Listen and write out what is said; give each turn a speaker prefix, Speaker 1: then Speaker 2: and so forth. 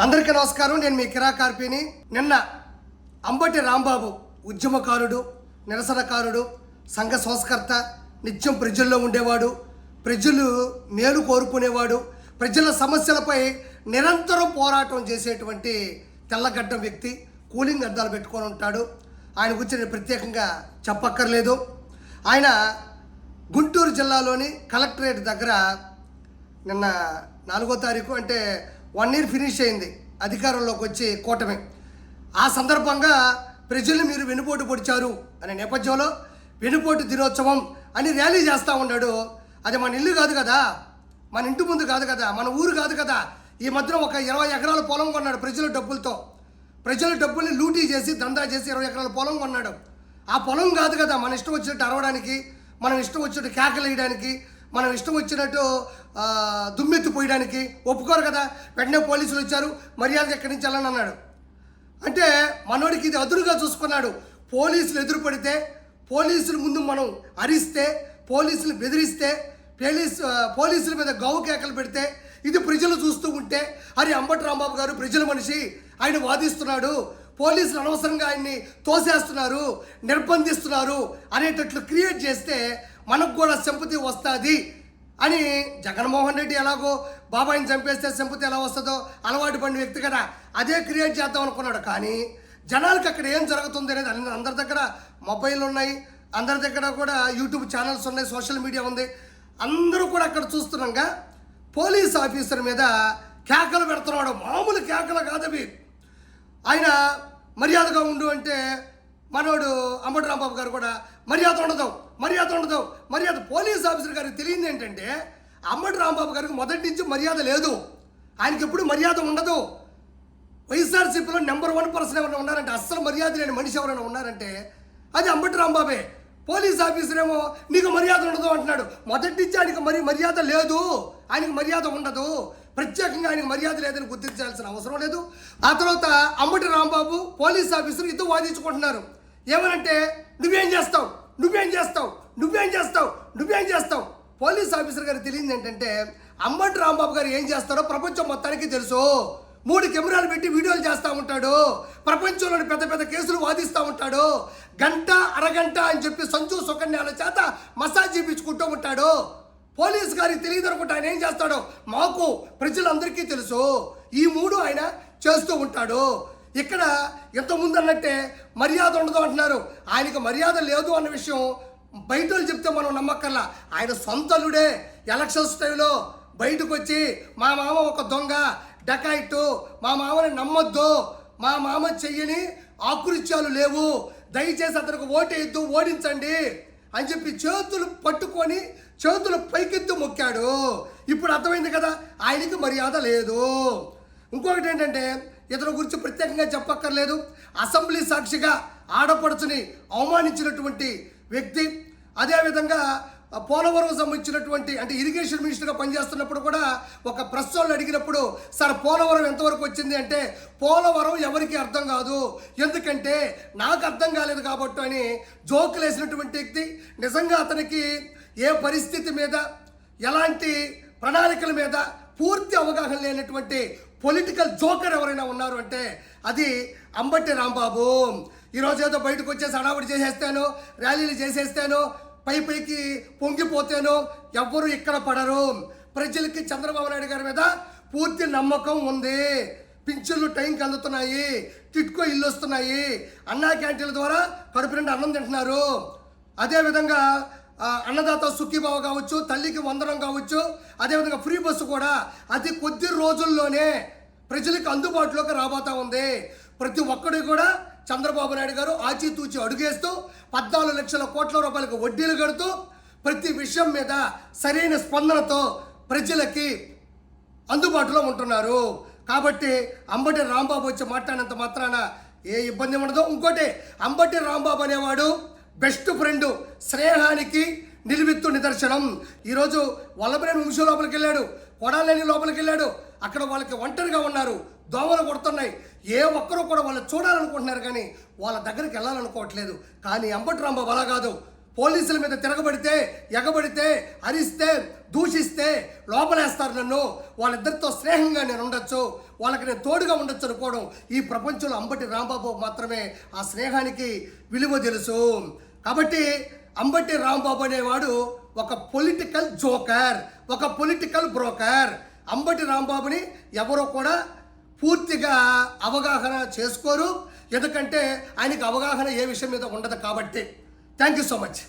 Speaker 1: అందరికీ నమస్కారం. నేను మీ కిరా కార్పీని. నిన్న అంబటి రాంబాబు ఉద్యమకారుడు, నిరసనకారుడు, సంఘ సంస్కర్త, నిత్యం ప్రజల్లో ఉండేవాడు, ప్రజలు మేలు కోరుకునేవాడు, ప్రజల సమస్యలపై నిరంతరం పోరాటం చేసేటువంటి తెల్లగడ్డం వ్యక్తి, కూలింగ్ అద్దాలు పెట్టుకొని ఉంటాడు. ఆయన గురించి నేను ప్రత్యేకంగా చెప్పక్కర్లేదు. ఆయన గుంటూరు జిల్లాలోని కలెక్టరేట్ దగ్గర నిన్న 4వ తారీఖు అంటే 1 year ఫినిష్ అయింది అధికారంలోకి వచ్చి కూటమి. ఆ సందర్భంగా ప్రజల్ని మీరు వెనుపోటు పొడిచారు అనే నేపథ్యంలో వెనుపోటు దినోత్సవం అని ర్యాలీ చేస్తూ ఉన్నాడు. అది మన ఇల్లు కాదు కదా, మన ఇంటి ముందు కాదు కదా, మన ఊరు కాదు కదా. ఈ మధ్యన ఒక 20 ఎకరాల పొలం కొన్నాడు ప్రజల డబ్బులతో. ప్రజల డబ్బుల్ని లూటీ చేసి దందా చేసి 20 ఎకరాల పొలం కొన్నాడు. ఆ పొలం కాదు కదా మన ఇష్టం వచ్చినట్టు అరవడానికి, మనం ఇష్టం వచ్చినట్టు కేకలు వేయడానికి, మనం ఇష్టం వచ్చినట్టు దుమ్మెత్తిపోయడానికి ఒప్పుకోరు కదా. వెంటనే పోలీసులు వచ్చారు, మర్యాద ఎక్కడి నుంచి వెళ్ళని అన్నాడు. అంటే మనోడికి ఇది అదురుగా చూసుకున్నాడు. పోలీసులు ఎదురుపడితే, పోలీసుల ముందు మనం అరిస్తే, పోలీసులు బెదిరిస్తే, పోలీసుల మీద గౌ కేకలు పెడితే, ఇది ప్రజలు చూస్తూ ఉంటే అరే అంబటి రాంబాబు గారు ప్రజల మనిషి, ఆయన వాదిస్తున్నాడు, పోలీసులు అనవసరంగా ఆయన్ని తోసేస్తున్నారు, నిర్బంధిస్తున్నారు అనేటట్లు క్రియేట్ చేస్తే మనకు కూడా సింపతి వస్తుంది అని జగన్మోహన్ రెడ్డి ఎలాగో బాబాయిని చంపేస్తే సింపతి ఎలా వస్తుందో అలవాటు పడిన వ్యక్తి కదా, అదే క్రియేట్ చేద్దాం అనుకున్నాడు. కానీ జనాలకు అక్కడ ఏం జరుగుతుంది అనేది అందరి దగ్గర మొబైల్ ఉన్నాయి, అందరి దగ్గర కూడా యూట్యూబ్ ఛానల్స్ ఉన్నాయి, సోషల్ మీడియా ఉంది. అందరూ కూడా అక్కడ చూస్తున్నాగా పోలీస్ ఆఫీసర్ మీద కేకలు పెడుతున్నాడు. మామూలు కేకలు కాదవి. ఆయన మర్యాదగా ఉండు అంటే మనోడు అంబటి రాంబాబు గారు కూడా మర్యాద ఉండదు. మర్యాద పోలీస్ ఆఫీసర్ గారికి తెలియదు ఏంటంటే అంబటి రాంబాబు గారికి మొదటి నుంచి మర్యాద లేదు, ఆయనకి ఎప్పుడు మర్యాద ఉండదు. వైఎస్ఆర్సీపీలో నెంబర్ 1 పర్సన్ ఎవరైనా ఉన్నారంటే, అస్సలు మర్యాద లేని మనిషి ఎవరైనా ఉన్నారంటే అది అంబటి రాంబాబే. పోలీస్ ఆఫీసర్ ఏమో నీకు మర్యాద ఉండదు అంటున్నాడు. మొదటి నుంచి ఆయనకి మర్యాద లేదు, ఆయనకి మర్యాద ఉండదు. ప్రత్యేకంగా ఆయనకు మర్యాద లేదని గుర్తించాల్సిన అవసరం లేదు. ఆ తర్వాత అంబటి రాంబాబు పోలీస్ ఆఫీసర్ ఇద్దరు వాదించుకుంటున్నారు. ఏమనంటే నువ్వేం చేస్తావు. పోలీస్ ఆఫీసర్ గారికి తెలియదు ఏంటంటే అంబటి రాంబాబు గారు ఏం చేస్తారో ప్రపంచం మొత్తానికి తెలుసు. 3 కెమెరాలు పెట్టి వీడియోలు చేస్తూ ఉంటాడు, ప్రపంచంలోని పెద్ద పెద్ద కేసులు వాదిస్తూ ఉంటాడు, గంట అరగంట అని చెప్పి సంచు సుకన్యాల చేత మసాజ్ చేయించుకుంటూ ఉంటాడు. పోలీస్ గారికి తెలియదు అనుకుంటే ఆయన ఏం చేస్తాడో మాకు ప్రజలందరికీ తెలుసు. ఈ 3 ఆయన చేస్తూ ఉంటాడు. ఇక్కడ ఇంతకుముందు అన్నట్టే మర్యాద ఉండదు అంటున్నారు. ఆయనకు మర్యాద లేదు అన్న విషయం బయట చెప్తే మనం నమ్మక్కర్లా. ఆయన సొంతలుడే ఎలక్షన్స్ టైంలో బయటకు వచ్చి మా మామ ఒక దొంగ డకాయిట్టు, మా మామని నమ్మొద్దు, మా మామ చెయ్యని ఆకృత్యాలు లేవు, దయచేసి అతనికి ఓటేయద్దు, ఓడించండి అని చెప్పి చేతులు పట్టుకొని చేతులు పైకెత్తు మొక్కాడు. ఇప్పుడు అర్థమైంది కదా ఆయనకి మర్యాద లేదు. ఇంకొకటి ఏంటంటే ఇతని గురించి ప్రత్యేకంగా చెప్పక్కర్లేదు. అసెంబ్లీ సాక్షిగా ఆడపడుచుని అవమానించినటువంటి వ్యక్తి. అదేవిధంగా పోలవరం సంబంధించినటువంటి అంటే ఇరిగేషన్ మినిస్టర్గా పనిచేస్తున్నప్పుడు కూడా ఒక ప్రెస్ వాళ్ళు అడిగినప్పుడు సార్ పోలవరం ఎంతవరకు వచ్చింది అంటే పోలవరం ఎవరికి అర్థం కాదు, ఎందుకంటే నాకు అర్థం కాలేదు కాబట్టి అని జోకులు వేసినటువంటి వ్యక్తి. నిజంగా అతనికి ఏ పరిస్థితి మీద ఎలాంటి ప్రణాళికల మీద పూర్తి అవగాహన లేనటువంటి పొలిటికల్ జోకర్ ఎవరైనా ఉన్నారు అంటే అది అంబటి రాంబాబు. ఈరోజు ఏదో బయటకు వచ్చేసి హడావుడి చేసేస్తాను, ర్యాలీలు చేసేస్తాను, పైకి పొంగిపోతాను, ఎవ్వరూ ఇక్కడ పడరు. ప్రజలకి చంద్రబాబు నాయుడు గారి మీద పూర్తి నమ్మకం ఉంది. పింఛన్లు టైంకి అందుతున్నాయి, టిట్కో ఇల్లు వస్తున్నాయి, అన్నా క్యాంటీన్ల ద్వారా కడుపు నిండా అన్నం తింటున్నారు. అదేవిధంగా అన్నదాత సుఖీభావ కావచ్చు, తల్లికి వందనం కావచ్చు, అదేవిధంగా ఫ్రీ బస్సు కూడా అతి కొద్ది రోజుల్లోనే ప్రజలకు అందుబాటులోకి రాబోతా ఉంది. ప్రతి ఒక్కడు కూడా చంద్రబాబు నాయుడు గారు ఆచితూచి అడుగేస్తూ 14 లక్షల కోట్ల రూపాయలకు వడ్డీలు కడుతూ ప్రతి విషయం మీద సరైన స్పందనతో ప్రజలకి అందుబాటులో ఉంటున్నారు. కాబట్టి అంబటి రాంబాబు వచ్చి మాట్లాడినంత మాత్రాన ఏ ఇబ్బంది ఉండదు. ఇంకోటి అంబటి రాంబాబు అనేవాడు బెస్ట్ ఫ్రెండ్, స్నేహానికి నిలువెత్తు నిదర్శనం. ఈరోజు వల్లభనేని వంశీ లోపలికి వెళ్ళాడు, కొడాలని లోపలికి వెళ్ళాడు. అక్కడ వాళ్ళకి ఒంటరిగా ఉన్నారు, దోమలు కొడుతున్నాయి. ఏ ఒక్కరూ కూడా వాళ్ళు చూడాలనుకుంటున్నారు కానీ వాళ్ళ దగ్గరికి వెళ్ళాలనుకోవట్లేదు. కానీ అంబటి రాంబాబు అలా కాదు. పోలీసుల మీద తిరగబడితే, ఎగబడితే, అరిస్తే, దూషిస్తే లోపలేస్తారు నన్ను, వాళ్ళిద్దరితో స్నేహంగా నేను ఉండొచ్చు, వాళ్ళకి నేను తోడుగా ఉండొచ్చు అనుకోవడం, ఈ ప్రపంచంలో అంబటి రాంబాబు మాత్రమే ఆ స్నేహానికి విలువ తెలుసు. కాబట్టి అంబటి రాంబాబు అనేవాడు ఒక పొలిటికల్ జోకర్, ఒక పొలిటికల్ బ్రోకర్. అంబటి రాంబాబుని ఎవరో కూడా పూర్తిగా అవగాహన చేసుకోరు, ఎందుకంటే ఆయనకు అవగాహన ఏ విషయం మీద ఉండదు కాబట్టి. Thank you so much.